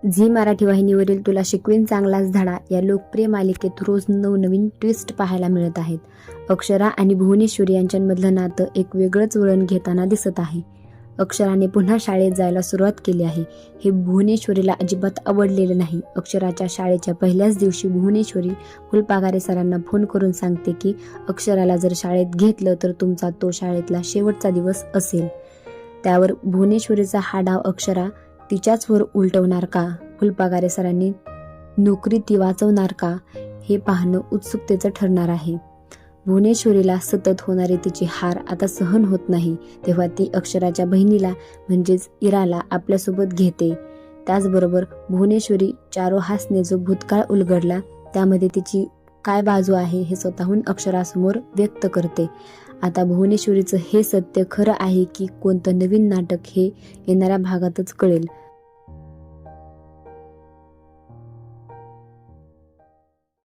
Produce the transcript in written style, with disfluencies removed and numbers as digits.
Zee Marathi वाहिनीवरील तुला शिकवीन चांगलाच धडा या लोकप्रिय मालिकेत रोज नवनवीन ट्विस्ट पाहायला मिळत आहेत. अक्षरा आणि भुवनेश्वरी यांच्यामधलं नातं एक वेगळंच वळण घेताना दिसत आहे. अक्षराने पुन्हा शाळेत जायला सुरुवात केली आहे. हे भुवनेश्वरीला अजिबात आवडलेलं नाही. अक्षराच्या शाळेच्या पहिल्याच दिवशी भुवनेश्वरी फुलपागारे सरांना फोन करून सांगते की अक्षराला जर शाळेत घेतलं तर तुमचा तो शाळेतला शेवटचा दिवस असेल. त्यावर भुवनेश्वरीचा हा डाव अक्षरा तिच्याच वर उलटवणार का? फुलपागारे सरांनी नोकरी ती वाचवणार का? हे पाहणं उत्सुकतेचं ठरणार आहे. भुवनेश्वरीला सतत होणारी तिची हार आता सहन होत नाही, तेव्हा ती अक्षराच्या बहिणीला म्हणजेच इराला आपल्यासोबत घेते. त्याचबरोबर भुवनेश्वरी चारोहासने जो भूतकाळ उलगडला त्यामध्ये तिची काय बाजू आहे हे स्वतःहून अक्षरासमोर व्यक्त करते. आता भुवनेश्वरीचं हे सत्य खरं आहे की कोणतं नवीन नाटक हे येणाऱ्या भागातच कळेल.